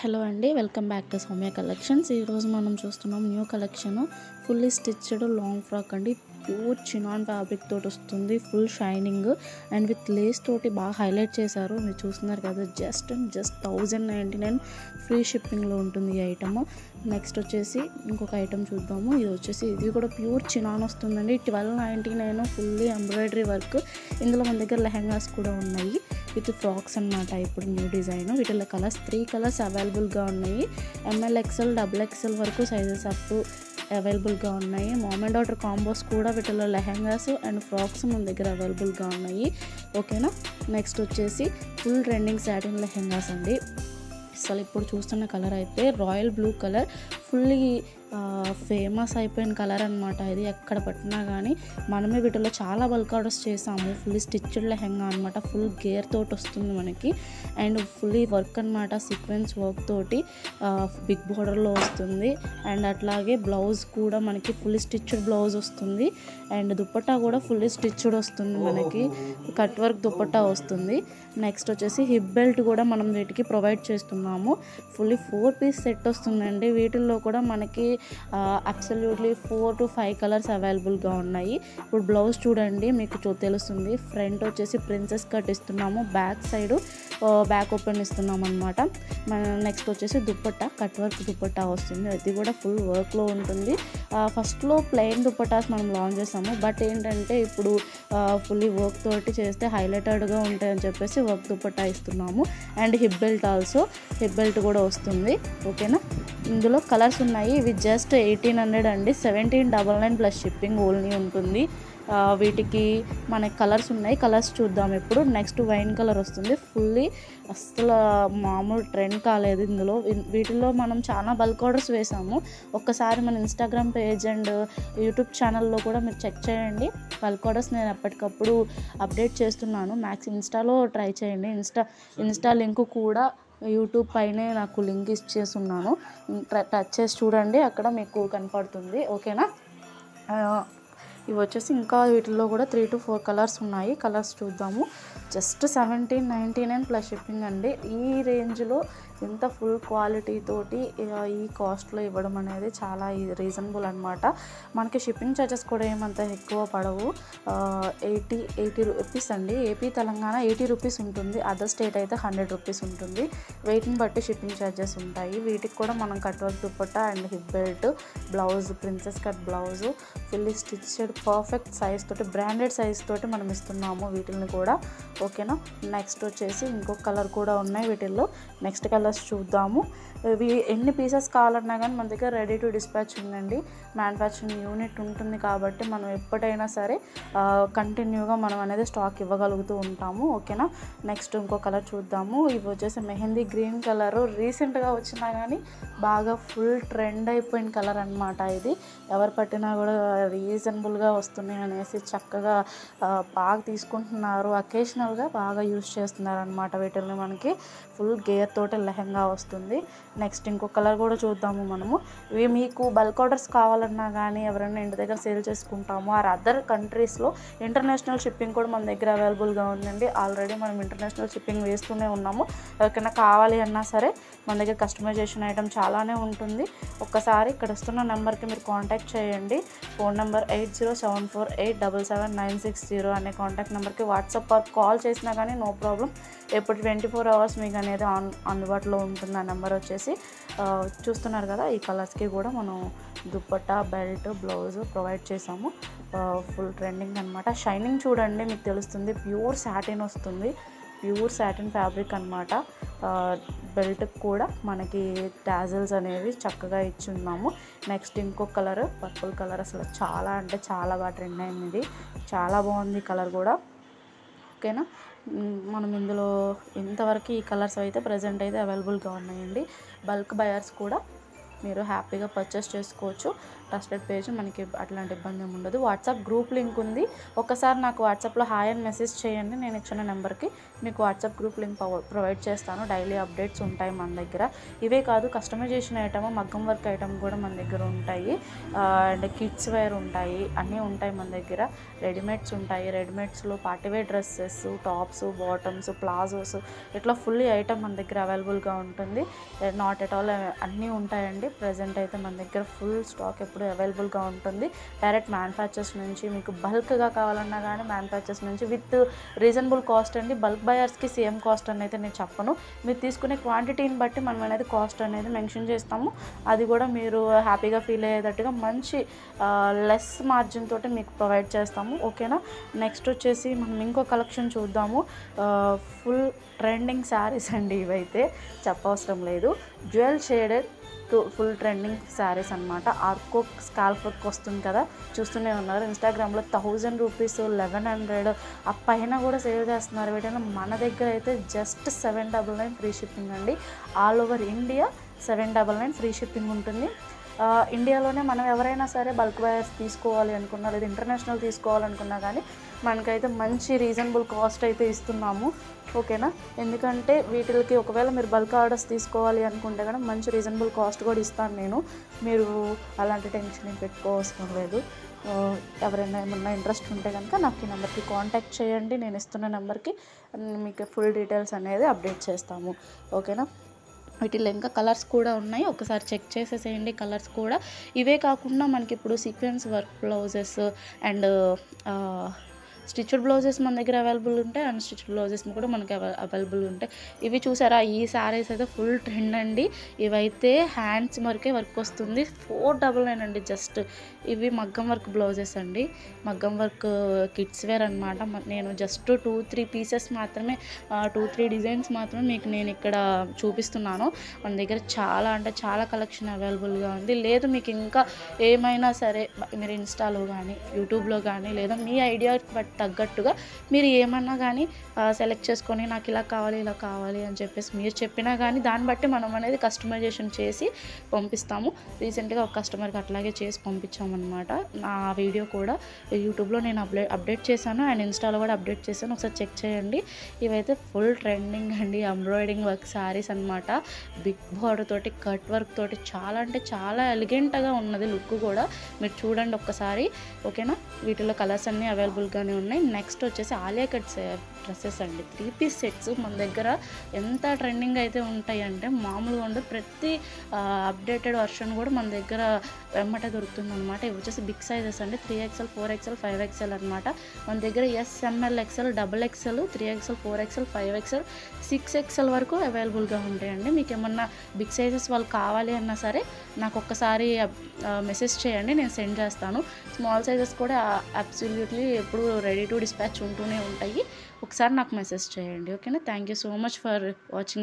Hello అండి, welcome back to Soumya collections. ఈరోజు మనం చూస్తున్నాం new collection. Fully stitched long frock అండి. ప్యూర్ చినాన్ ఫ్యాబ్రిక్ తోటి వస్తుంది. Full shining and with lace తోటి బాగా హైలైట్ చేశారు. మీరు చూస్తున్నారు కదా, జస్ట్ 1099 ఫ్రీ షిప్పింగ్లో ఉంటుంది ఈ ఐటమ్. నెక్స్ట్ వచ్చేసి ఇంకొక ఐటమ్ చూద్దాము. ఇది కూడా ప్యూర్ చినాన్ వస్తుందండి. 1299 ఫుల్లీ ఎంబ్రాయిడరీ వర్క్. ఇందులో మన దగ్గర లెహెంగాస్ కూడా ఉన్నాయి విత్ ఫ్రాక్స్ అన్నమాట. ఇప్పుడు న్యూ డిజైన్. వీటిలో కలర్స్ 3 కలర్స్ అవైలబుల్గా ఉన్నాయి. ML XL XXL వరకు సైజెస్ అప్ టు అవైలబుల్గా ఉన్నాయి. మామ్ అండ్ డాటర్ కాంబోస్ కూడా వీటిలో లెహెంగాస్ అండ్ ఫ్రాక్స్ మన దగ్గర అవైలబుల్గా ఉన్నాయి. ఓకేనా. నెక్స్ట్ వచ్చేసి ఫుల్ ట్రెండింగ్ సాటిన్ లెహెంగాస్ అండి. అసలు ఇప్పుడు చూస్తున్న కలర్ అయితే royal blue colour. Fully famous అయిపోయిన కలర్ అనమాట. ఇది ఎక్కడ పట్టినా కానీ మనమే వీటిలో చాలా బల్క్ ఆర్డర్స్ చేసాము. ఫుల్లీ స్టిచ్డ్ లెహెంగా అనమాట. ఫుల్ గేర్ తోటి వస్తుంది మనకి అండ్ ఫుల్లీ వర్క్ అనమాట. సీక్వెన్స్ వర్క్ తోటి బిగ్ బార్డర్లో వస్తుంది అండ్ అట్లాగే బ్లౌజ్ కూడా మనకి ఫుల్లీ స్టిచ్డ్ బ్లౌజ్ వస్తుంది అండ్ దుపట్టా కూడా ఫుల్లీ స్టిచ్డ్ వస్తుంది మనకి. కట్ వర్క్ దుపట్టా వస్తుంది. నెక్స్ట్ వచ్చేసి హిప్ బెల్ట్ కూడా మనం వీటికి ప్రొవైడ్ చేస్తున్నాము. ఫుల్లీ 4 పీస్ సెట్ వస్తుందండి. వీటిల్లో కూడా మనకి అబ్సల్యూట్లీ 4 to 5 కలర్స్ అవైలబుల్గా ఉన్నాయి. ఇప్పుడు బ్లౌజ్ చూడండి, మీకు తెలుస్తుంది. ఫ్రంట్ వచ్చేసి ప్రిన్సెస్ కట్ ఇస్తున్నాము. బ్యాక్ సైడ్ బ్యాక్ ఓపెన్ ఇస్తున్నాం అనమాట. నెక్స్ట్ వచ్చేసి దుపట్టా కట్ వర్క్ దుపట్టా వస్తుంది. అది కూడా ఫుల్ వర్క్లో ఉంటుంది. ఫస్ట్లో ప్లెయిన్ దుపట్టాస్ మనం లాంచ్ చేసాము. బట్ ఏంటంటే ఇప్పుడు ఫుల్లీ వర్క్ తోటి చేస్తే హైలైటెడ్గా ఉంటాయని చెప్పేసి వర్క్ దుపట్టా ఇస్తున్నాము. అండ్ హిప్ బెల్ట్ కూడా వస్తుంది. ఓకేనా. ఇందులో కలర్స్ ఉన్నాయి. ఇవి జస్ట్ 1800 అండి. 1799 ప్లస్ షిప్పింగ్ ఓన్లీ ఉంటుంది. వీటికి మనకి కలర్స్ ఉన్నాయి. కలర్స్ చూద్దాం ఇప్పుడు. నెక్స్ట్ వైన్ కలర్ వస్తుంది. ఫుల్లీ అసలు మామూలు ట్రెండ్ కాలేదు ఇందులో. వీటిలో మనం చాలా బల్క్ ఆర్డర్స్ వేసాము. ఒక్కసారి మన ఇన్స్టాగ్రామ్ పేజ్ అండ్ యూట్యూబ్ ఛానల్లో కూడా మీరు చెక్ చేయండి. బల్క్ ఆర్డర్స్ నేను ఎప్పటికప్పుడు అప్డేట్ చేస్తున్నాను. మ్యాక్స్ ఇన్స్టాలో ట్రై చేయండి. ఇన్స్టా లింక్ కూడా యూట్యూబ్ పైనే నాకు లింక్ ఇచ్చేస్తున్నాను. టచ్ చేసి చూడండి, అక్కడ మీకు కనపడుతుంది. ఓకేనా. ఇవి వచ్చేసి ఇంకా వీటిల్లో కూడా 3 to 4 కలర్స్ ఉన్నాయి. కలర్స్ చూద్దాము. జస్ట్ 1799 ప్లస్ షిప్పింగ్ అండి. ఈ రేంజ్లో ఇంత ఫుల్ క్వాలిటీ తోటి ఈ కాస్ట్లో ఇవ్వడం అనేది చాలా రీజనబుల్ అనమాట. మనకి షిప్పింగ్ ఛార్జెస్ కూడా ఏమంత ఎక్కువ పడవు. 80 రూపీస్ అండి. ఏపీ తెలంగాణ 80 రూపీస్ ఉంటుంది. అదర్ స్టేట్ అయితే 100 రూపీస్ ఉంటుంది. వెయిట్ని బట్టి షిప్పింగ్ ఛార్జెస్ ఉంటాయి. వీటికి కూడా మనం cut work dupatta and hip belt, blouse princess cut blouse, fully stitched perfect size తోటి బ్రాండెడ్ సైజ్ తోటి మనం ఇస్తున్నాము వీటిని కూడా. ఓకేనా. నెక్స్ట్ వచ్చేసి ఇంకొక కలర్ కూడా ఉన్నాయి వీటిల్లో. నెక్స్ట్ కలర్స్ చూద్దాము. ఇవి ఎన్ని పీసెస్ కావాలన్నా కానీ మన దగ్గర రెడీ టు డిస్పాచ్ ఉందండి. మ్యానుఫ్యాక్చరింగ్ యూనిట్ ఉంటుంది కాబట్టి మనం ఎప్పుడైనా సరే కంటిన్యూగా మనం అనేది స్టాక్ ఇవ్వగలుగుతూ ఉంటాము. ఓకేనా. నెక్స్ట్ ఇంకో కలర్ చూద్దాము. ఇవి వచ్చేసి మెహందీ గ్రీన్ కలరు. రీసెంట్గా వచ్చినా కానీ బాగా ఫుల్ ట్రెండ్ అయిపోయిన కలర్ అనమాట. ఇది ఎవరు పట్టినా కూడా రీజనబుల్గా వస్తున్నాయి అనేసి చక్కగా బాగా తీసుకుంటున్నారు. అకేషనల్గా బాగా యూజ్ చేస్తున్నారు అనమాట. వీటిని మనకి ఫుల్ గేర్ తోటి లెహంగా వస్తుంది. నెక్స్ట్ ఇంకో కలర్ కూడా చూద్దాము మనము. ఇవి మీకు బల్క్ ఆర్డర్స్ కావాలన్నా కానీ ఎవరైనా ఇంటి దగ్గర సేల్ చేసుకుంటాము ఆర్ అదర్ కంట్రీస్లో ఇంటర్నేషనల్ షిప్పింగ్ కూడా మన దగ్గర అవైలబుల్గా ఉందండి. ఆల్రెడీ మనం ఇంటర్నేషనల్ షిప్పింగ్ వేస్తూనే ఉన్నాము. ఎవరికైనా కావాలి అన్నా సరే మన దగ్గర కస్టమైజేషన్ ఐటమ్ చాలానే ఉంటుంది. ఒక్కసారి ఇక్కడ వస్తున్న నెంబర్కి మీరు కాంటాక్ట్ చేయండి. ఫోన్ నెంబర్ 8074877960 అనే కాంటాక్ట్ నెంబర్కి వాట్సాప్ ఆర్ కాల్ చేసినా కానీ నో ప్రాబ్లం. ఎప్పుడు 24 hours మీకు అనేది అందుబాటులో ఉంటుంది. ఆ నెంబర్ వచ్చేసి చూస్తున్నారు కదా. ఈ కలర్స్కి కూడా మనం దుపట్టా బెల్ట్ బ్లౌజ్ ప్రొవైడ్ చేసాము. ఫుల్ ట్రెండింగ్ అనమాట. షైనింగ్ చూడండి, మీకు తెలుస్తుంది. ప్యూర్ సాటిన్ వస్తుంది. ప్యూర్ సాటిన్ ఫ్యాబ్రిక్ అనమాట. బెల్ట్కి కూడా మనకి టాజల్స్ అనేవి చక్కగా ఇచ్చున్నాము. నెక్స్ట్ ఇంకొక కలర్ పర్పుల్ కలర్. అసలు చాలా అంటే చాలా బాగా ట్రెండ్ అయింది. చాలా బాగుంది కలర్ కూడా. ఓకేనా. మనం ఇందులో ఇంతవరకు ఈ కలర్స్ అయితే ప్రజెంట్ అయితే అవైలబుల్గా ఉన్నాయండి. బల్క్ బయర్స్ కూడా మీరు హ్యాపీగా పర్చేస్ చేసుకోవచ్చు. ట్రస్టెడ్ పేజ్, మనకి అట్లాంటి ఇబ్బంది ఏమి ఉండదు. వాట్సాప్ గ్రూప్ లింక్ ఉంది. ఒక్కసారి నాకు వాట్సాప్లో హాయ్ అని మెసేజ్ చేయండి. నేను ఇచ్చిన నెంబర్కి మీకు వాట్సాప్ గ్రూప్ లింక్ ప్రొవైడ్ చేస్తాను. డైలీ అప్డేట్స్ ఉంటాయి మన దగ్గర. ఇవే కాదు, కస్టమైజేషన్ ఐటమ్, మగ్గం వర్క్ ఐటమ్ కూడా మన దగ్గర ఉంటాయి. అండ్ కిడ్స్ వేర్ ఉంటాయి, అన్నీ ఉంటాయి మన దగ్గర. రెడీమేడ్స్ ఉంటాయి. రెడీమేడ్స్లో party wear dresses, tops, bottoms, palazzos, ఇట్లా ఫుల్లీ ఐటమ్ మన దగ్గర అవైలబుల్గా ఉంటుంది. నాట్ ఎట్ ఆల్ అన్నీ ఉంటాయండి. ప్రజెంట్ అయితే మన దగ్గర ఫుల్ స్టాక్ ఎప్పుడు అవైలబుల్గా ఉంటుంది. డైరెక్ట్ మ్యానుఫ్యాక్చర్స్ నుంచి, మీకు బల్క్గా కావాలన్నా కానీ మ్యానుఫ్యాక్చర్స్ నుంచి విత్ రీజనబుల్ కాస్ట్ అండి. బల్క్ బయర్స్కి సేమ్ కాస్ట్ అని అయితే నేను చెప్పను. మీరు తీసుకునే క్వాంటిటీని బట్టి మనం అనేది కాస్ట్ అనేది మెన్షన్ చేస్తాము. అది కూడా మీరు హ్యాపీగా ఫీల్ అయ్యేటట్టుగా మంచి లెస్ మార్జిన్ తోటి మీకు ప్రొవైడ్ చేస్తాము. ఓకేనా. నెక్స్ట్ వచ్చేసి మనం ఇంకో కలెక్షన్ చూద్దాము. ఫుల్ ట్రెండింగ్ శారీస్ అండి ఇవైతే, చెప్పవసరం లేదు. Jewel shaded full trending saris అనమాట. ఆర్కో స్కాల్ఫ్ వర్క్ వస్తుంది కదా, చూస్తూనే ఉన్నారు. ఇన్స్టాగ్రామ్లో 1000 రూపీస్, 1100 ఆ పైన కూడా సేవ్ చేస్తున్నారు. వీటిలో మన దగ్గర అయితే జస్ట్ 799 ఫ్రీ షిప్పింగ్ అండి. All over India 799 free shipping ఉంటుంది. ఇండియాలోనే మనం ఎవరైనా సరే బల్క్ బయర్స్ తీసుకోవాలి అనుకున్నా, లేదా ఇంటర్నేషనల్ తీసుకోవాలనుకున్నా కానీ మనకైతే మంచి రీజనబుల్ కాస్ట్ అయితే ఇస్తున్నాము. ఓకేనా. ఎందుకంటే వీటికి ఒకవేళ మీరు బల్క్ ఆర్డర్స్ తీసుకోవాలి అనుకుంటే కనుక మంచి రీజనబుల్ కాస్ట్ కూడా ఇస్తాను నేను. మీరు అలాంటి టెన్షన్ ఏం పెట్టుకోవసరం లేదు. ఎవరైనా ఏమన్నా ఇంట్రెస్ట్ ఉంటే కనుక నాకు ఈ నెంబర్కి కాంటాక్ట్ చేయండి. నేను ఇస్తున్న నెంబర్కి మీకు ఫుల్ డీటెయిల్స్ అనేది అప్డేట్ చేస్తాము. ఓకేనా. వీటిలో ఇంకా కలర్స్ కూడా ఉన్నాయి, ఒకసారి చెక్ చేసేసేయండి కలర్స్ కూడా. ఇవే కాకుండా మనకి ఇప్పుడు sequence work blouses and stitched blouses మన దగ్గర అవైలబుల్ ఉంటాయి. అండ్ స్టిచ్డ్ బ్లౌజెస్ కూడా మనకి అవైలబుల్ ఉంటాయి. ఇవి చూసారా, ఈ శారీస్ అయితే ఫుల్ ట్రెండ్ అండి. ఇవైతే హ్యాండ్స్ వరకే వర్క్ వస్తుంది. 499 అండి జస్ట్. ఇవి మగ్గం వర్క్ బ్లౌజెస్ అండి, మగ్గం వర్క్ కిడ్స్ వేర్ అనమాట. నేను జస్ట్ 2-3 పీసెస్ మాత్రమే, 2-3 డిజైన్స్ మాత్రమే మీకు నేను ఇక్కడ చూపిస్తున్నాను. మన దగ్గర చాలా అంటే చాలా కలెక్షన్ అవైలబుల్గా ఉంది. లేదు మీకు ఇంకా ఏమైనా సరే మీరు ఇన్స్టాలో కానీ, యూట్యూబ్లో కానీ, లేదా మీ ఐడియాకి బట్టి తగ్గట్టుగా మీరు ఏమన్నా కానీ సెలెక్ట్ చేసుకొని నాకు ఇలా కావాలి, ఇలా కావాలి అని చెప్పేసి మీరు చెప్పినా కానీ దాన్ని బట్టి మనం అనేది కస్టమైజేషన్ చేసి పంపిస్తాము. రీసెంట్గా ఒక కస్టమర్కి అట్లాగే చేసి పంపించామన్నమాట. నా వీడియో కూడా యూట్యూబ్లో నేను అప్డేట్ చేశాను అండ్ ఇన్స్టాలో కూడా అప్డేట్ చేశాను, ఒకసారి చెక్ చేయండి. ఇవైతే ఫుల్ ట్రెండింగ్ అండి, ఎంబ్రాయిడింగ్ వర్క్ శారీస్ అనమాట. బిగ్ బార్డర్ తోటి, కట్ వర్క్ తోటి, చాలా అంటే చాలా ఎలిగెంట్గా ఉన్నది లుక్ కూడా. మీరు చూడండి ఒక్కసారి. ఓకేనా. వీటిలో కలర్స్ అన్నీ అవైలబుల్గానే ఉన్నాయి. నెక్స్ట్ వచ్చేసి ఆలియా కట్ డ్రెస్సెస్ అండి. 3 పీస్ సెట్స్ మన దగ్గర ఎంత ట్రెండింగ్ అయితే ఉంటాయంటే మామూలుగా ఉండదు. ప్రతి అప్డేటెడ్ వర్షన్ కూడా మన దగ్గర వెంబటే దొరుకుతుంది అనమాట. ఇవి వచ్చేసి బిగ్ సైజెస్ అండి. 3XL, 4XL, 5XL అనమాట. మన దగ్గర SML, XL, XXL, 3XL, 4XL, 5XL, 6XL వరకు అవైలబుల్గా ఉంటాయండి. మీకు ఏమన్నా బిగ్ సైజెస్ వాళ్ళు కావాలి అన్నా సరే నాకు ఒక్కసారి మెసేజ్ చేయండి, నేను సెండ్ చేస్తాను. స్మాల్ సైజెస్ కూడా అబ్సల్యూట్లీ ఎప్పుడు రెడీ టు డిస్పాచ్ ఉంటూనే ఉంటాయి. ఒకసారి నాకు మెసేజ్ చేయండి. ఓకేనా. Thank you so much for watching.